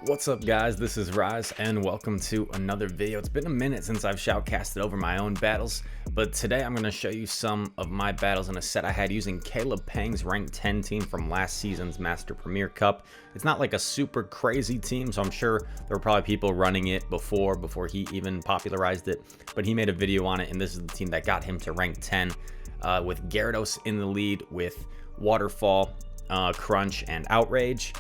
What's up guys, this is Rise and welcome to another video. It's been a minute since I've shoutcasted over my own battles, but today I'm going to show you some of my battles in a set I had using Peng's rank 10 team from last season's Master Premier Cup. It's not like a super crazy team, so I'm sure there were probably people running it before he even popularized it, but he made a video on it, and this is the team that got him to rank 10 with Gyarados in the lead with Waterfall, Crunch, and Outrage.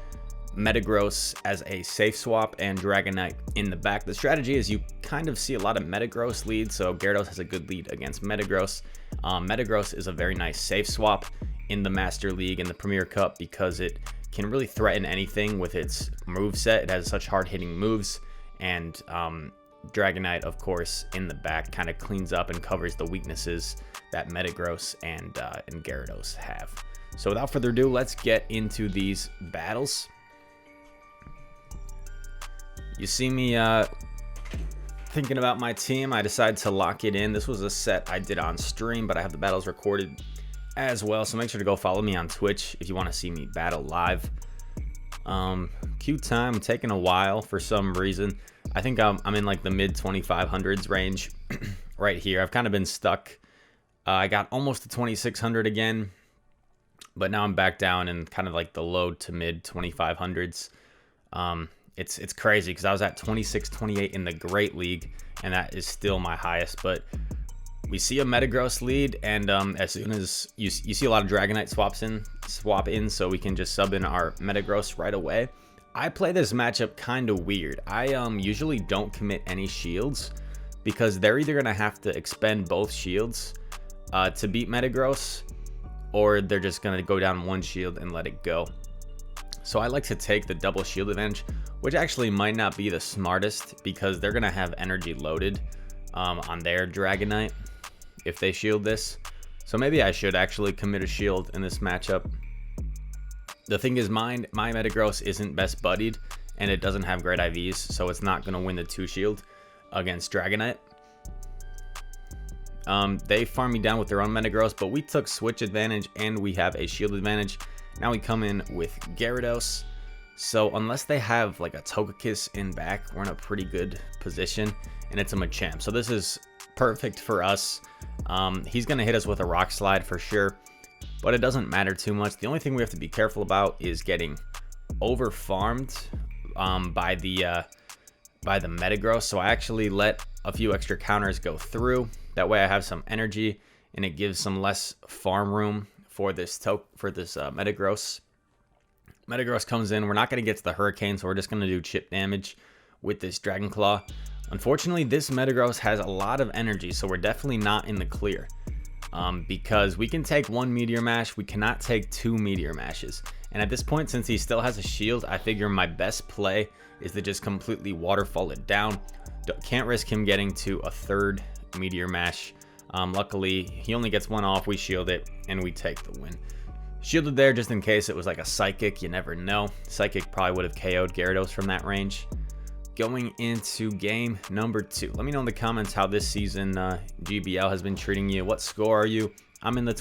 Metagross as a safe swap and Dragonite in the back. The strategy is you kind of see a lot of Metagross leads, so Gyarados has a good lead against Metagross. Metagross is a very nice safe swap in the Master League and the Premier Cup because it can really threaten anything with its moveset. It has such hard-hitting moves, and Dragonite, of course, in the back kind of cleans up and covers the weaknesses that Metagross and Gyarados have. So without further ado, let's get into these battles. You see me thinking about my team. I decided to lock it in. This was a set I did on stream, but I have the battles recorded as well, so make sure to go follow me on Twitch if you want to see me battle live. Queue time taking a while for some reason. I think I'm in like the mid 2500s range right here. I've kind of been stuck. I got almost to 2600 again, but now I'm back down in kind of like the low to mid 2500s. It's crazy because I was at 26-28 in the Great League, and that is still my highest. But we see a Metagross lead, and as soon as you see a lot of Dragonite swap in, so we can just sub in our Metagross right away. I play this matchup kind of weird. I usually don't commit any shields because they're either gonna have to expend both shields to beat Metagross, or they're just gonna go down one shield and let it go. So I like to take the double shield advantage, which actually might not be the smartest because they're going to have energy loaded on their Dragonite if they shield this. So maybe I should actually commit a shield in this matchup. The thing is, my Metagross isn't best buddied, and it doesn't have great IVs, so it's not going to win the 2-shield against Dragonite. They farm me down with their own Metagross, but we took switch advantage and we have a shield advantage. Now we come in with Gyarados. So unless they have like a Togekiss in back, we're in a pretty good position, and it's a Machamp. So this is perfect for us. He's going to hit us with a Rock Slide for sure, but it doesn't matter too much. The only thing we have to be careful about is getting over farmed by the Metagross. So I actually let a few extra counters go through. That way I have some energy, and it gives some less farm room for this Metagross. Metagross comes in. We're not going to get to the Hurricane, so we're just going to do chip damage with this Dragon Claw. Unfortunately, this Metagross has a lot of energy, so we're definitely not in the clear. Because we can take one Meteor Mash, we cannot take 2 Meteor Mashes. And at this point, since he still has a shield, I figure my best play is to just completely Waterfall it down. Can't risk him getting to a 3rd Meteor Mash. Luckily, he only gets one off, we shield it, and we take the win. Shielded there just in case it was like a Psychic, you never know. Psychic probably would have KO'd Gyarados from that range. Going into game number 2. Let me know in the comments how this season GBL has been treating you. What score are you? I'm in the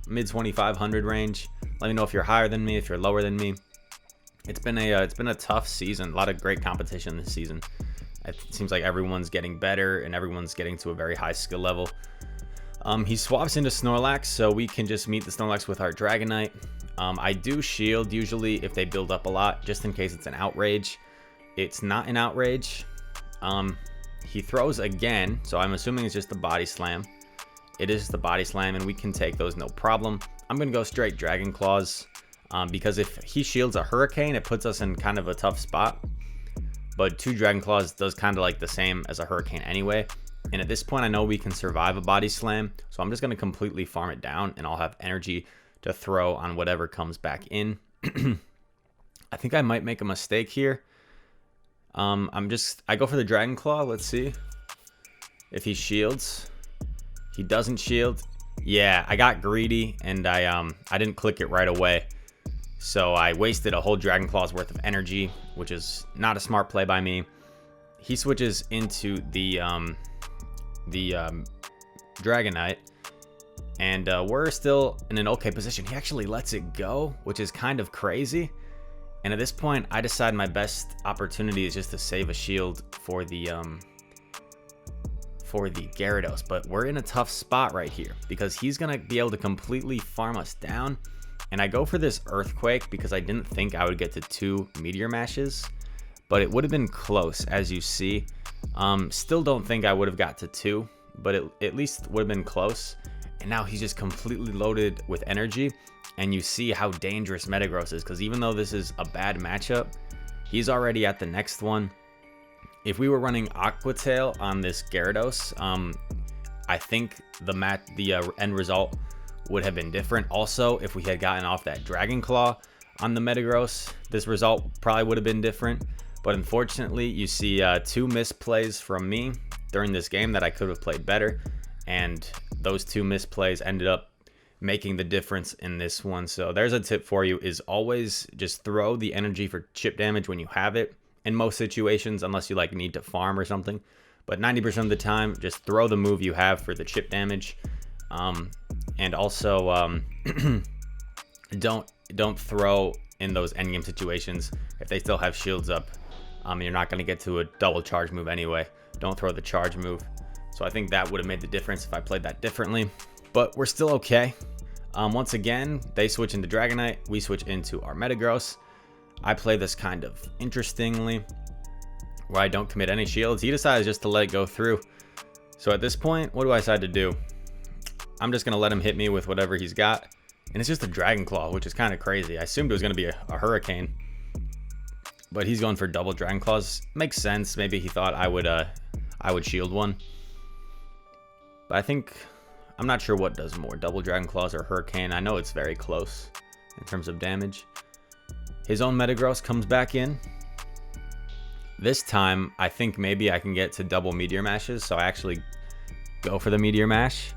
mid 2500 range. Let me know if you're higher than me, if you're lower than me. It's been a tough season, a lot of great competition this season. It seems like everyone's getting better and everyone's getting to a very high skill level. He swaps into Snorlax, so we can just meet the Snorlax with our Dragonite. I do shield usually if they build up a lot, just in case it's an Outrage. It's not an Outrage. He throws again, so I'm assuming it's just the Body Slam. It is the Body Slam, and we can take those no problem. I'm going to go straight Dragon Claws, because if he shields a Hurricane, it puts us in kind of a tough spot. But 2 Dragon Claws does kind of like the same as a Hurricane anyway. And at this point, I know we can survive a Body Slam. So I'm just going to completely farm it down, and I'll have energy to throw on whatever comes back in. I think I might make a mistake here. I go for the Dragon Claw. Let's see if he shields. He doesn't shield. Yeah, I got greedy, and I didn't click it right away. So I wasted a whole Dragon Claw's worth of energy, which is not a smart play by me. He switches into the Dragonite, and we're still in an okay position. He actually lets it go, which is kind of crazy. And at this point, I decide my best opportunity is just to save a shield for the Gyarados. But we're in a tough spot right here because he's gonna be able to completely farm us down. And I go for this Earthquake because I didn't think I would get to 2 Meteor Mashes, but it would have been close, as you see. Still don't think I would have got to 2, but it at least would have been close. And now he's just completely loaded with energy. And you see how dangerous Metagross is, because even though this is a bad matchup, he's already at the next one. If we were running Aqua Tail on this Gyarados, I think the end result would have been different. Also, if we had gotten off that Dragon Claw on the Metagross, this result probably would have been different. But unfortunately, you see 2 misplays from me during this game that I could have played better. And those 2 misplays ended up making the difference in this one. So there's a tip for you, is always just throw the energy for chip damage when you have it in most situations, unless you like need to farm or something. But 90% of the time, just throw the move you have for the chip damage. And also don't throw in those endgame situations if they still have shields up. You're not going to get to a double charge move anyway. Don't throw the charge move. So I think that would have made the difference if I played that differently. But we're still okay. Once again, they switch into Dragonite. We switch into our Metagross. I play this kind of interestingly, where I don't commit any shields. He decides just to let it go through. So at this point, what do I decide to do? I'm just going to let him hit me with whatever he's got. And it's just a Dragon Claw, which is kind of crazy. I assumed it was going to be a Hurricane. But he's going for double Dragon Claws. Makes sense. Maybe he thought I would shield one. But I think, I'm not sure what does more, double Dragon Claws or Hurricane. I know it's very close in terms of damage. His own Metagross comes back in. This time, I think maybe I can get to double Meteor Mashes, so I actually go for the Meteor Mash.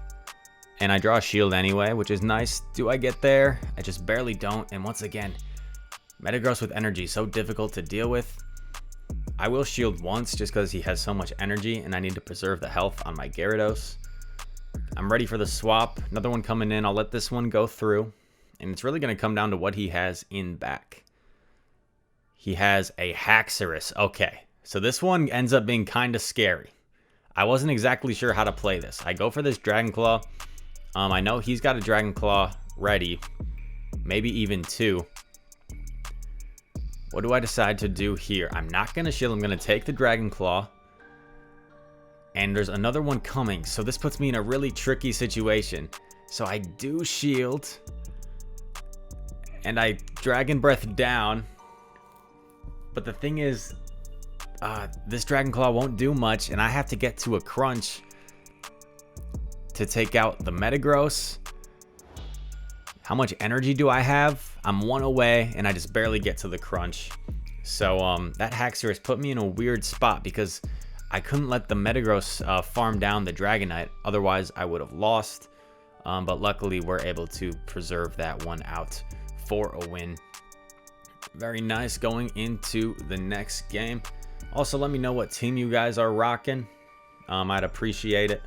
And I draw a shield anyway, which is nice. Do I get there? I just barely don't. And once again, Metagross with energy, so difficult to deal with. I will shield once just because he has so much energy and I need to preserve the health on my Gyarados. I'm ready for the swap. Another one coming in. I'll let this one go through. And it's really going to come down to what he has in back. He has a Haxorus. Okay, so this one ends up being kind of scary. I wasn't exactly sure how to play this. I go for this Dragon Claw. I know he's got a Dragon Claw ready. Maybe even 2. What do I decide to do here? I'm not going to shield. I'm going to take the Dragon Claw. And there's another one coming. So this puts me in a really tricky situation. So I do shield. And I Dragon Breath down. But the thing is, this Dragon Claw won't do much. And I have to get to a crunch to take out the Metagross. How much energy do I have? I'm 1 away, and I just barely get to the crunch. So that Haxorus put me in a weird spot because I couldn't let the Metagross farm down the Dragonite. Otherwise, I would have lost. But luckily, we're able to preserve that one out for a win. Very nice going into the next game. Also, let me know what team you guys are rocking. I'd appreciate it.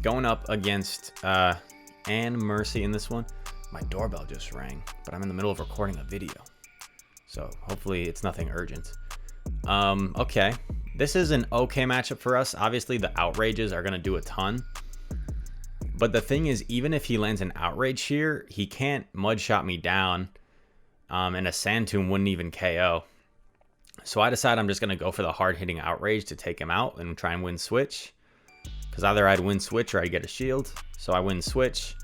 Going up against Anne Mercy in this one. My doorbell just rang, but I'm in the middle of recording a video. So hopefully it's nothing urgent. Okay. This is an okay matchup for us. Obviously the Outrages are going to do a ton. But the thing is, even if he lands an Outrage here, he can't Mud Shot me down. And a Sand Tomb wouldn't even KO. So I decide I'm just going to go for the hard-hitting Outrage to take him out and try and win switch. Because either I'd win switch or I'd get a shield. So I win switch.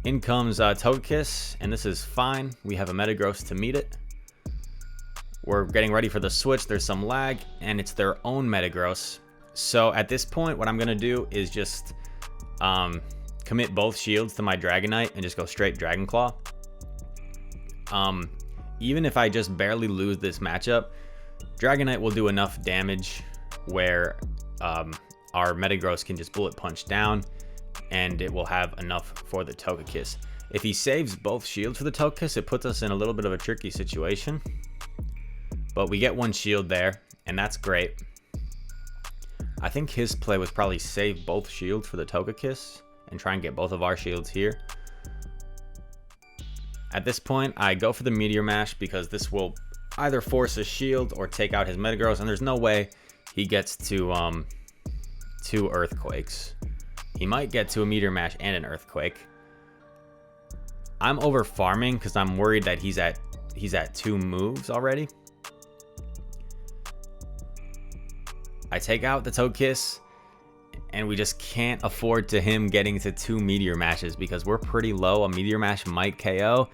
In comes Togekiss, and this is fine. We have a Metagross to meet it. We're getting ready for the switch. There's some lag, and it's their own Metagross. So at this point, what I'm going to do is just commit both shields to my Dragonite and just go straight Dragon Claw. Even if I just barely lose this matchup, Dragonite will do enough damage where our Metagross can just bullet punch down, and it will have enough for the Togekiss. If he saves both shields for the Togekiss, it puts us in a little bit of a tricky situation. But we get one shield there, and that's great. I think his play was probably save both shields for the Togekiss and try and get both of our shields here. At this point, I go for the Meteor Mash because this will either force a shield or take out his Metagross, and there's no way he gets to 2 Earthquakes. He might get to a Meteor Mash and an Earthquake. I'm over farming because I'm worried that he's at 2 moves already. I take out the Togekiss, and we just can't afford to him getting to 2 Meteor Mashes because we're pretty low. A Meteor Mash might KO.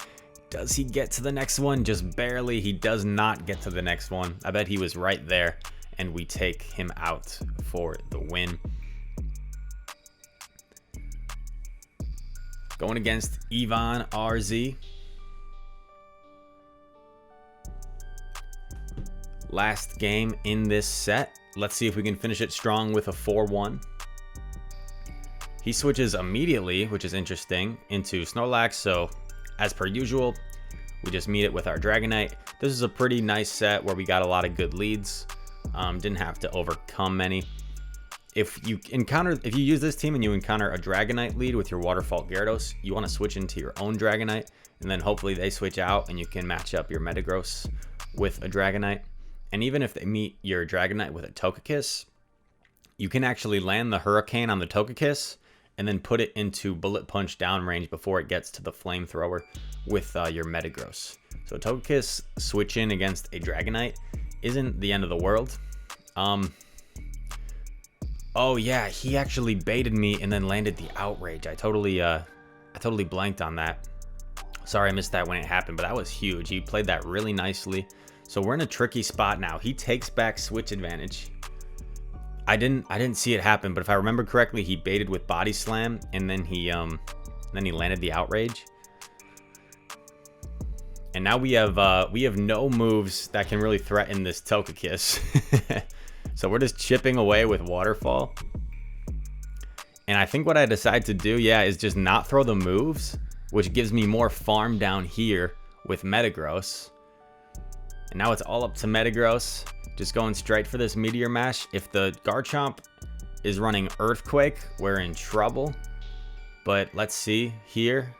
Does he get to the next one? Just barely. He does not get to the next one. I bet he was right there, and we take him out for the win. Going against Ivan RZ. Last game in this set. Let's see if we can finish it strong with a 4-1. He switches immediately, which is interesting, into Snorlax. So, as per usual, we just meet it with our Dragonite. This is a pretty nice set where we got a lot of good leads. Didn't have to overcome many. If you use this team and you encounter a Dragonite lead with your Waterfall Gyarados, you want to switch into your own Dragonite, and then hopefully they switch out and you can match up your Metagross with a Dragonite. And even if they meet your Dragonite with a Togekiss, you can actually land the Hurricane on the Togekiss and then put it into Bullet Punch downrange before it gets to the Flamethrower with your Metagross. So Togekiss switch in against a Dragonite isn't the end of the world. Oh yeah, he actually baited me and then landed the Outrage. I totally blanked on that. Sorry I missed that when it happened, but that was huge. He played that really nicely. So we're in a tricky spot now. He takes back switch advantage. I didn't see it happen, but if I remember correctly, he baited with Body Slam and then he landed the Outrage. And now we have no moves that can really threaten this Togekiss. So we're just chipping away with Waterfall. And I think what I decide to do, yeah, is just not throw the moves, which gives me more farm down here with Metagross. And now it's all up to Metagross, just going straight for this Meteor Mash. If the Garchomp is running Earthquake, we're in trouble. But let's see here.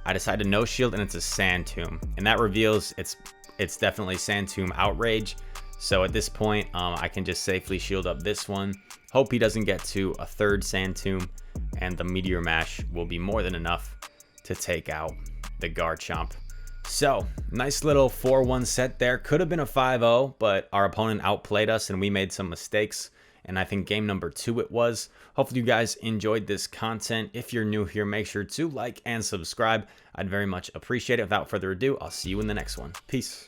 I decided no shield, and it's a Sand Tomb. And that reveals it's definitely Sand Tomb Outrage. So at this point, I can just safely shield up this one. Hope he doesn't get to a 3rd Sand Tomb, and the Meteor Mash will be more than enough to take out the Garchomp. So, nice little 4-1 set there. Could have been a 5-0, but our opponent outplayed us and we made some mistakes. And I think game number 2 it was. Hopefully you guys enjoyed this content. If you're new here, make sure to like and subscribe. I'd very much appreciate it. Without further ado, I'll see you in the next one. Peace.